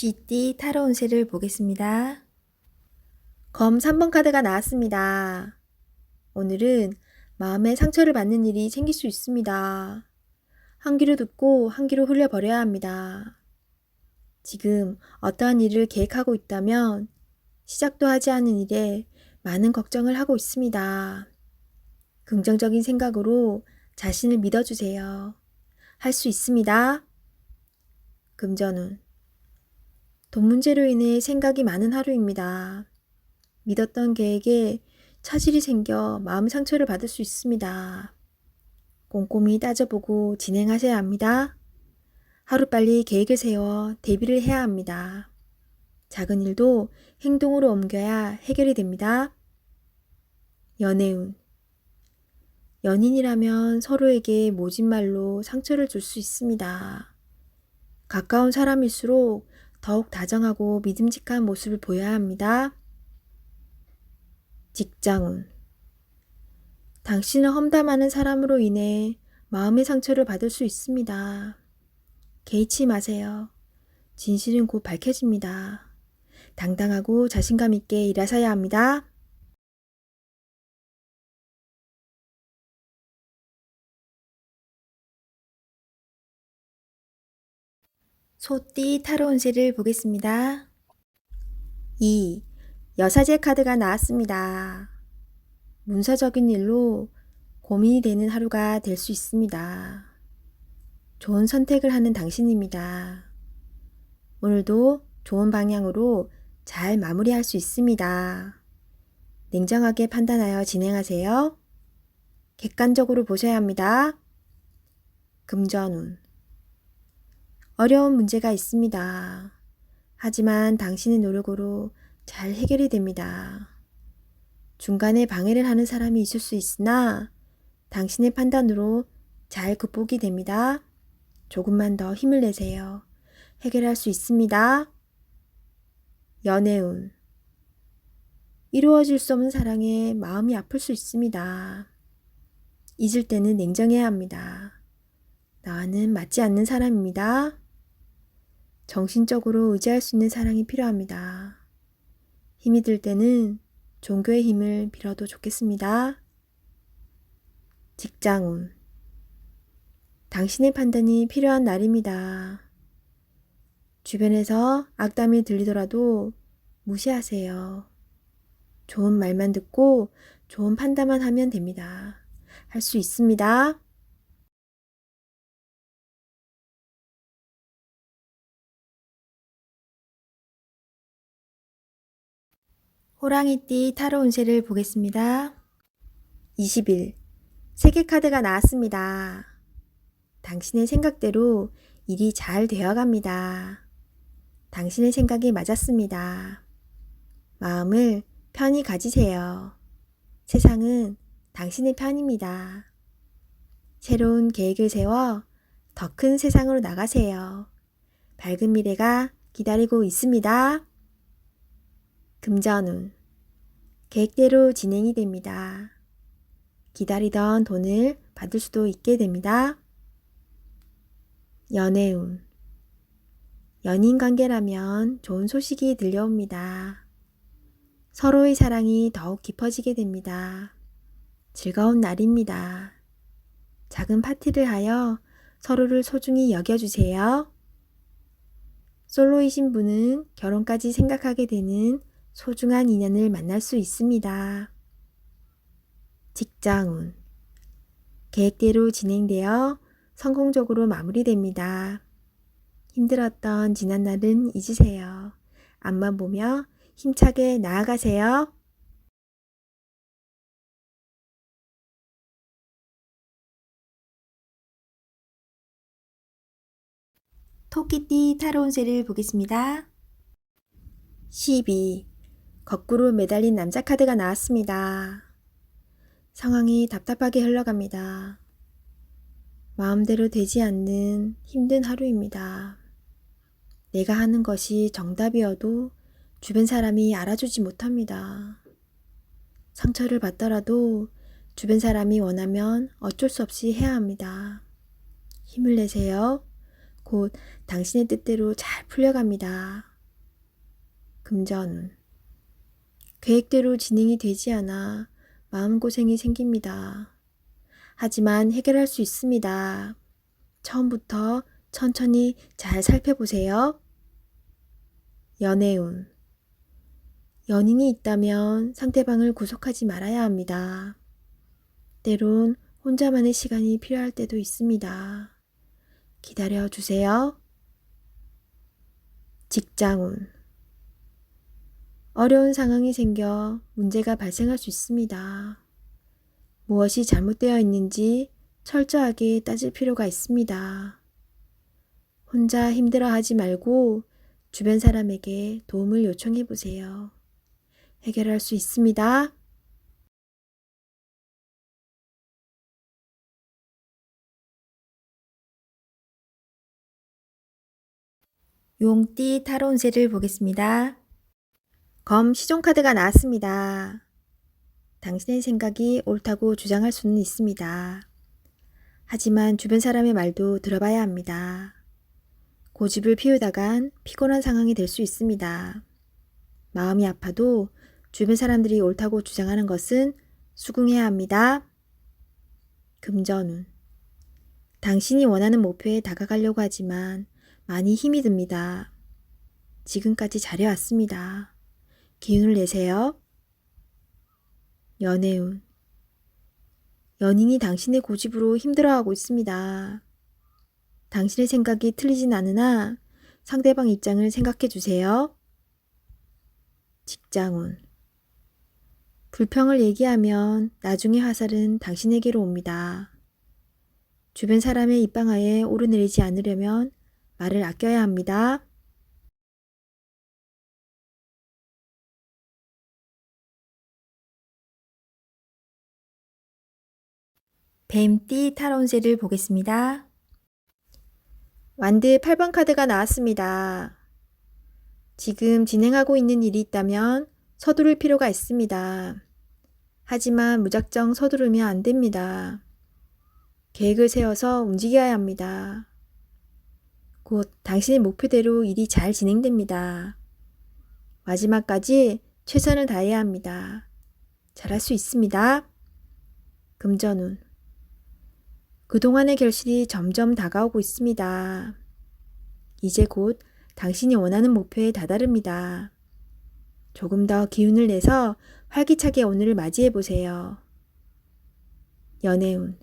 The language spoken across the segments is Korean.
쥐띠 타로 운세를 보겠습니다. 검 3번 카드가 나왔습니다. 오늘은 마음에 상처를 받는 일이 생길 수 있습니다. 한 귀로 듣고 한 귀로 흘려버려야 합니다. 지금 어떠한 일을 계획하고 있다면 시작도 하지 않은 일에 많은 걱정을 하고 있습니다. 긍정적인 생각으로 자신을 믿어주세요. 할 수 있습니다. 금전운. 돈 문제로 인해 생각이 많은 하루입니다. 믿었던 계획에 차질이 생겨 마음 상처를 받을 수 있습니다. 꼼꼼히 따져보고 진행하셔야 합니다. 하루빨리 계획을 세워 대비를 해야 합니다. 작은 일도 행동으로 옮겨야 해결이 됩니다. 연애운. 연인이라면 서로에게 모진 말로 상처를 줄 수 있습니다. 가까운 사람일수록 더욱 다정하고 믿음직한 모습을 보여야 합니다. 직장운. 당신을 험담하는 사람으로 인해 마음의 상처를 받을 수 있습니다. 개의치 마세요. 진실은 곧 밝혀집니다. 당당하고 자신감 있게 일하셔야 합니다. 소띠 타로 운세를 보겠습니다. 2. 여사제 카드가 나왔습니다. 문서적인 일로 고민이 되는 하루가 될 수 있습니다. 좋은 선택을 하는 당신입니다. 오늘도 좋은 방향으로 잘 마무리할 수 있습니다. 냉정하게 판단하여 진행하세요. 객관적으로 보셔야 합니다. 금전운. 어려운 문제가 있습니다. 하지만 당신의 노력으로 잘 해결이 됩니다. 중간에 방해를 하는 사람이 있을 수 있으나 당신의 판단으로 잘 극복이 됩니다. 조금만 더 힘을 내세요. 해결할 수 있습니다. 연애운. 이루어질 수 없는 사랑에 마음이 아플 수 있습니다. 잊을 때는 냉정해야 합니다. 나와는 맞지 않는 사람입니다. 정신적으로 의지할 수 있는 사랑이 필요합니다. 힘이 들 때는 종교의 힘을 빌어도 좋겠습니다. 직장운. 당신의 판단이 필요한 날입니다. 주변에서 악담이 들리더라도 무시하세요. 좋은 말만 듣고 좋은 판단만 하면 됩니다. 할 수 있습니다. 호랑이띠 타로 운세를 보겠습니다. 20일 세계 카드가 나왔습니다. 당신의 생각대로 일이 잘 되어갑니다. 당신의 생각이 맞았습니다. 마음을 편히 가지세요. 세상은 당신의 편입니다. 새로운 계획을 세워 더 큰 세상으로 나가세요. 밝은 미래가 기다리고 있습니다. 금전운. 계획대로 진행이 됩니다. 기다리던 돈을 받을 수도 있게 됩니다. 연애운. 연인 관계라면 좋은 소식이 들려옵니다. 서로의 사랑이 더욱 깊어지게 됩니다. 즐거운 날입니다. 작은 파티를 하여 서로를 소중히 여겨주세요. 솔로이신 분은 결혼까지 생각하게 되는 소중한 인연을 만날 수 있습니다. 직장운. 계획대로 진행되어 성공적으로 마무리됩니다. 힘들었던 지난날은 잊으세요. 앞만 보며 힘차게 나아가세요. 토끼띠 타로 운세를 보겠습니다. 12. 거꾸로 매달린 남자 카드가 나왔습니다. 상황이 답답하게 흘러갑니다. 마음대로 되지 않는 힘든 하루입니다. 내가 하는 것이 정답이어도 주변 사람이 알아주지 못합니다. 상처를 받더라도 주변 사람이 원하면 어쩔 수 없이 해야 합니다. 힘을 내세요. 곧 당신의 뜻대로 잘 풀려갑니다. 금전운. 계획대로 진행이 되지 않아 마음고생이 생깁니다. 하지만 해결할 수 있습니다. 처음부터 천천히 잘 살펴보세요. 연애운. 연인이 있다면 상대방을 구속하지 말아야 합니다. 때론 혼자만의 시간이 필요할 때도 있습니다. 기다려 주세요. 직장운. 어려운 상황이 생겨 문제가 발생할 수 있습니다. 무엇이 잘못되어 있는지 철저하게 따질 필요가 있습니다. 혼자 힘들어하지 말고 주변 사람에게 도움을 요청해 보세요. 해결할 수 있습니다. 용띠 타로 운세를 보겠습니다. 검 시종카드가 나왔습니다. 당신의 생각이 옳다고 주장할 수는 있습니다. 하지만 주변 사람의 말도 들어봐야 합니다. 고집을 피우다간 피곤한 상황이 될 수 있습니다. 마음이 아파도 주변 사람들이 옳다고 주장하는 것은 수긍해야 합니다. 금전운. 당신이 원하는 목표에 다가가려고 하지만 많이 힘이 듭니다. 지금까지 잘해왔습니다. 기운을 내세요. 연애운. 연인이 당신의 고집으로 힘들어하고 있습니다. 당신의 생각이 틀리진 않으나 상대방 입장을 생각해 주세요. 직장운. 불평을 얘기하면 나중에 화살은 당신에게로 옵니다. 주변 사람의 입방아에 오르내리지 않으려면 말을 아껴야 합니다. 뱀띠 타로 운세를 보겠습니다. 완드 8번 카드가 나왔습니다. 지금 진행하고 있는 일이 있다면 서두를 필요가 있습니다. 하지만 무작정 서두르면 안 됩니다. 계획을 세워서 움직여야 합니다. 곧 당신의 목표대로 일이 잘 진행됩니다. 마지막까지 최선을 다해야 합니다. 잘할 수 있습니다. 금전운. 그동안의 결실이 점점 다가오고 있습니다. 이제 곧 당신이 원하는 목표에 다다릅니다. 조금 더 기운을 내서 활기차게 오늘을 맞이해 보세요. 연애운.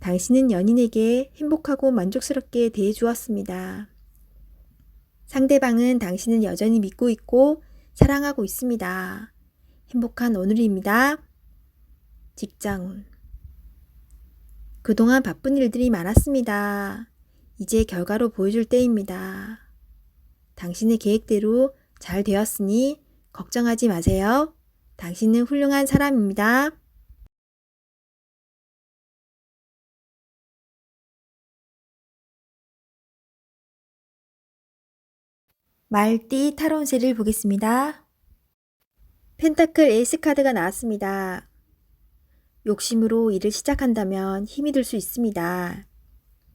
당신은 연인에게 행복하고 만족스럽게 대해 주었습니다. 상대방은 당신을 여전히 믿고 있고 사랑하고 있습니다. 행복한 오늘입니다. 직장운. 그동안 바쁜 일들이 많았습니다. 이제 결과로 보여줄 때입니다. 당신의 계획대로 잘 되었으니 걱정하지 마세요. 당신은 훌륭한 사람입니다. 말띠 타로 운세를 보겠습니다. 펜타클 에이스 카드가 나왔습니다. 욕심으로 일을 시작한다면 힘이 들 수 있습니다.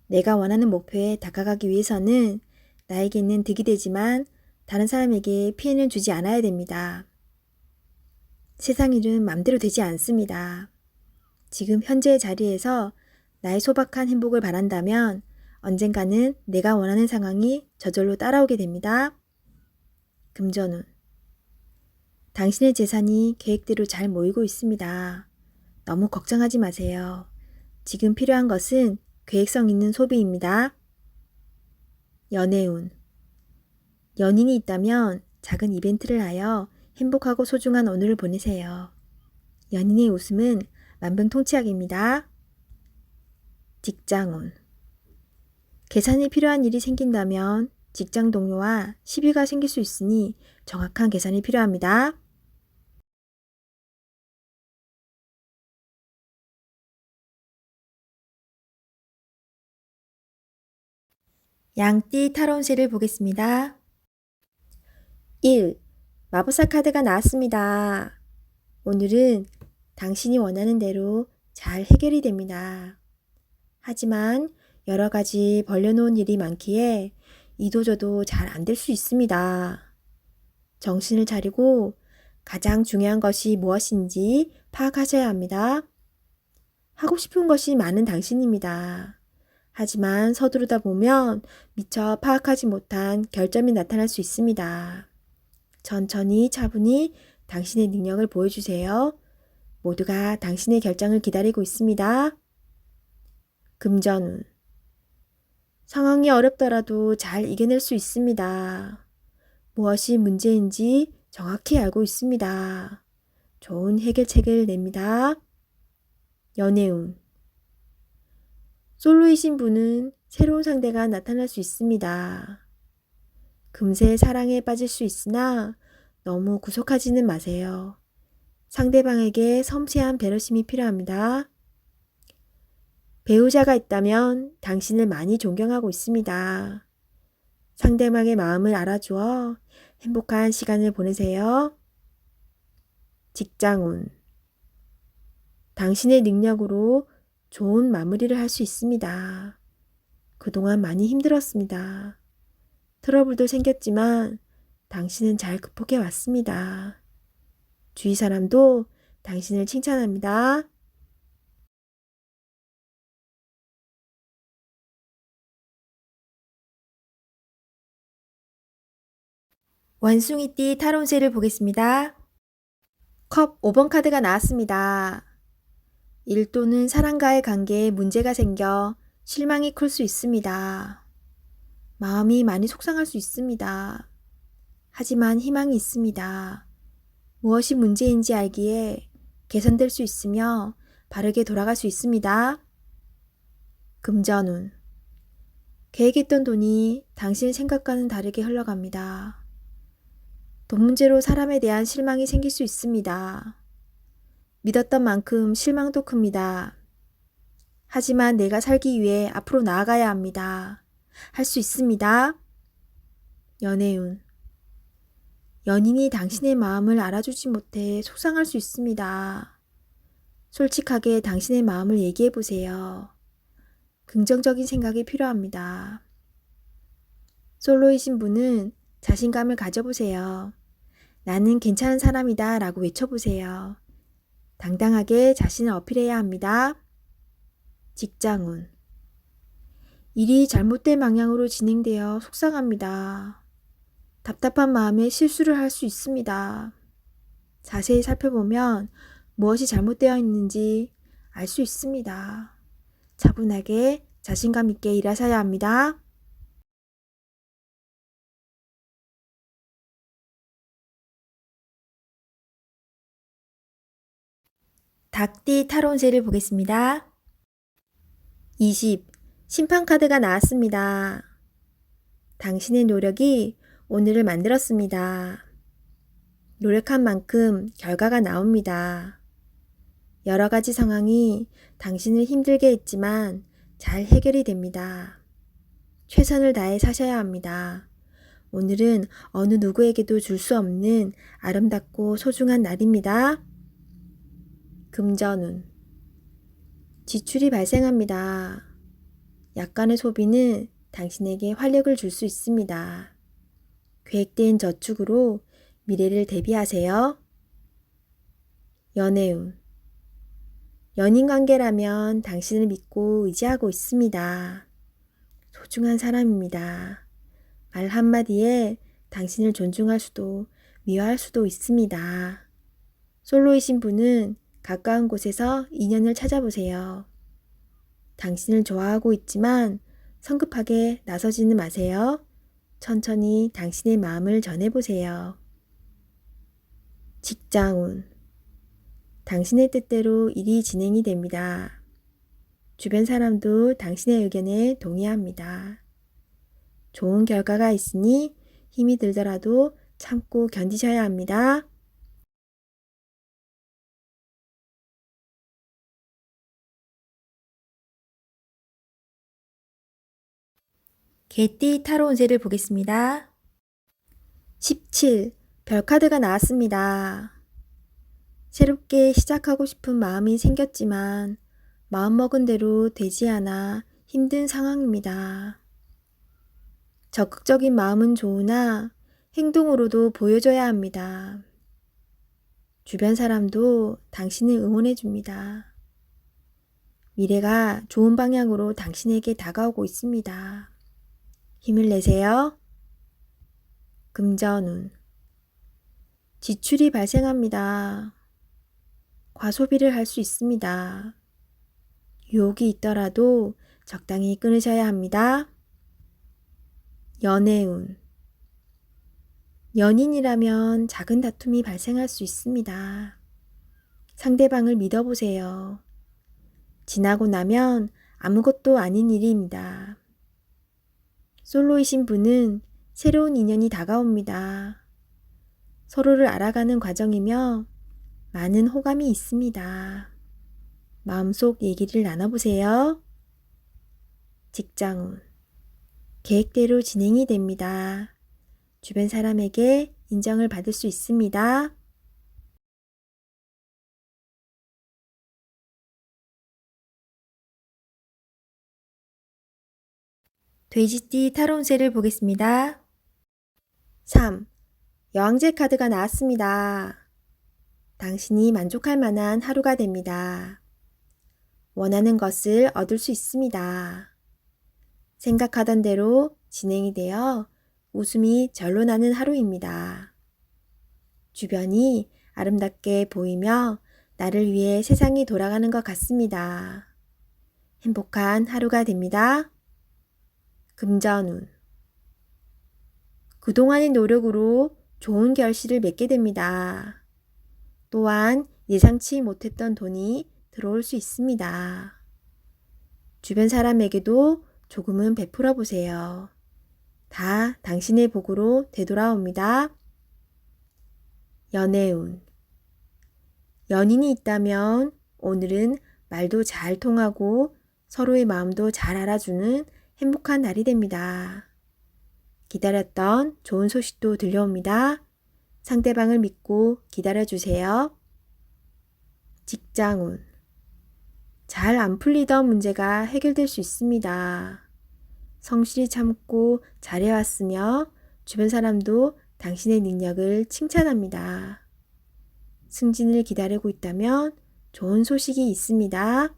내가 원하는 목표에 다가가기 위해서는 나에게는 득이 되지만 다른 사람에게 피해는 주지 않아야 됩니다. 세상 일은 맘대로 되지 않습니다. 지금 현재의 자리에서 나의 소박한 행복을 바란다면 언젠가는 내가 원하는 상황이 저절로 따라오게 됩니다. 금전운. 당신의 재산이 계획대로 잘 모이고 있습니다. 너무 걱정하지 마세요. 지금 필요한 것은 계획성 있는 소비입니다. 연애운. 연인이 있다면 작은 이벤트를 하여 행복하고 소중한 오늘을 보내세요. 연인의 웃음은 만병통치약입니다. 직장운. 계산이 필요한 일이 생긴다면 직장 동료와 시비가 생길 수 있으니 정확한 계산이 필요합니다. 양띠 타로 운세를 보겠습니다. 1. 마법사 카드가 나왔습니다. 오늘은 당신이 원하는 대로 잘 해결이 됩니다. 하지만 여러 가지 벌려놓은 일이 많기에 이도저도 잘 안 될 수 있습니다. 정신을 차리고 가장 중요한 것이 무엇인지 파악하셔야 합니다. 하고 싶은 것이 많은 당신입니다. 하지만 서두르다 보면 미처 파악하지 못한 결점이 나타날 수 있습니다. 천천히 차분히 당신의 능력을 보여주세요. 모두가 당신의 결정을 기다리고 있습니다. 금전운. 상황이 어렵더라도 잘 이겨낼 수 있습니다. 무엇이 문제인지 정확히 알고 있습니다. 좋은 해결책을 냅니다. 연애운. 솔로이신 분은 새로운 상대가 나타날 수 있습니다. 금세 사랑에 빠질 수 있으나 너무 구속하지는 마세요. 상대방에게 섬세한 배려심이 필요합니다. 배우자가 있다면 당신을 많이 존경하고 있습니다. 상대방의 마음을 알아주어 행복한 시간을 보내세요. 직장운. 당신의 능력으로 좋은 마무리를 할 수 있습니다. 그동안 많이 힘들었습니다. 트러블도 생겼지만 당신은 잘 극복해 왔습니다. 주위 사람도 당신을 칭찬합니다. 원숭이띠 타로운세를 보겠습니다. 컵 5번 카드가 나왔습니다. 일 또는 사람과의 관계에 문제가 생겨 실망이 클 수 있습니다. 마음이 많이 속상할 수 있습니다. 하지만 희망이 있습니다. 무엇이 문제인지 알기에 개선될 수 있으며 바르게 돌아갈 수 있습니다. 금전운. 계획했던 돈이 당신의 생각과는 다르게 흘러갑니다. 돈 문제로 사람에 대한 실망이 생길 수 있습니다. 믿었던 만큼 실망도 큽니다. 하지만 내가 살기 위해 앞으로 나아가야 합니다. 할 수 있습니다. 연애운. 연인이 당신의 마음을 알아주지 못해 속상할 수 있습니다. 솔직하게 당신의 마음을 얘기해 보세요. 긍정적인 생각이 필요합니다. 솔로이신 분은 자신감을 가져보세요. 나는 괜찮은 사람이다 라고 외쳐보세요. 당당하게 자신을 어필해야 합니다. 직장운. 일이 잘못된 방향으로 진행되어 속상합니다. 답답한 마음에 실수를 할 수 있습니다. 자세히 살펴보면 무엇이 잘못되어 있는지 알 수 있습니다. 차분하게 자신감 있게 일하셔야 합니다. 닭띠 타로운세를 보겠습니다. 20. 심판카드가 나왔습니다. 당신의 노력이 오늘을 만들었습니다. 노력한 만큼 결과가 나옵니다. 여러 가지 상황이 당신을 힘들게 했지만 잘 해결이 됩니다. 최선을 다해 사셔야 합니다. 오늘은 어느 누구에게도 줄 수 없는 아름답고 소중한 날입니다. 금전운. 지출이 발생합니다. 약간의 소비는 당신에게 활력을 줄 수 있습니다. 계획된 저축으로 미래를 대비하세요. 연애운. 연인 관계라면 당신을 믿고 의지하고 있습니다. 소중한 사람입니다. 말 한마디에 당신을 존중할 수도 미워할 수도 있습니다. 솔로이신 분은 가까운 곳에서 인연을 찾아보세요. 당신을 좋아하고 있지만 성급하게 나서지는 마세요. 천천히 당신의 마음을 전해보세요. 직장운. 당신의 뜻대로 일이 진행이 됩니다. 주변 사람도 당신의 의견에 동의합니다. 좋은 결과가 있으니 힘이 들더라도 참고 견디셔야 합니다. 개띠 타로 운세를 보겠습니다. 17. 별카드가 나왔습니다. 새롭게 시작하고 싶은 마음이 생겼지만 마음먹은 대로 되지 않아 힘든 상황입니다. 적극적인 마음은 좋으나 행동으로도 보여줘야 합니다. 주변 사람도 당신을 응원해 줍니다. 미래가 좋은 방향으로 당신에게 다가오고 있습니다. 힘을 내세요. 금전운. 지출이 발생합니다. 과소비를 할 수 있습니다. 유혹이 있더라도 적당히 끊으셔야 합니다. 연애운. 연인이라면 작은 다툼이 발생할 수 있습니다. 상대방을 믿어보세요. 지나고 나면 아무것도 아닌 일입니다. 솔로이신 분은 새로운 인연이 다가옵니다. 서로를 알아가는 과정이며 많은 호감이 있습니다. 마음속 얘기를 나눠보세요. 직장운. 계획대로 진행이 됩니다. 주변 사람에게 인정을 받을 수 있습니다. 돼지띠 타로 운세를 보겠습니다. 3. 여왕제 카드가 나왔습니다. 당신이 만족할 만한 하루가 됩니다. 원하는 것을 얻을 수 있습니다. 생각하던 대로 진행이 되어 웃음이 절로 나는 하루입니다. 주변이 아름답게 보이며 나를 위해 세상이 돌아가는 것 같습니다. 행복한 하루가 됩니다. 금전운. 그동안의 노력으로 좋은 결실을 맺게 됩니다. 또한 예상치 못했던 돈이 들어올 수 있습니다. 주변 사람에게도 조금은 베풀어 보세요. 다 당신의 복으로 되돌아옵니다. 연애운. 연인이 있다면 오늘은 말도 잘 통하고 서로의 마음도 잘 알아주는 행복한 날이 됩니다. 기다렸던 좋은 소식도 들려옵니다. 상대방을 믿고 기다려주세요. 직장운. 잘 안 풀리던 문제가 해결될 수 있습니다. 성실히 참고 잘해왔으며 주변 사람도 당신의 능력을 칭찬합니다. 승진을 기다리고 있다면 좋은 소식이 있습니다.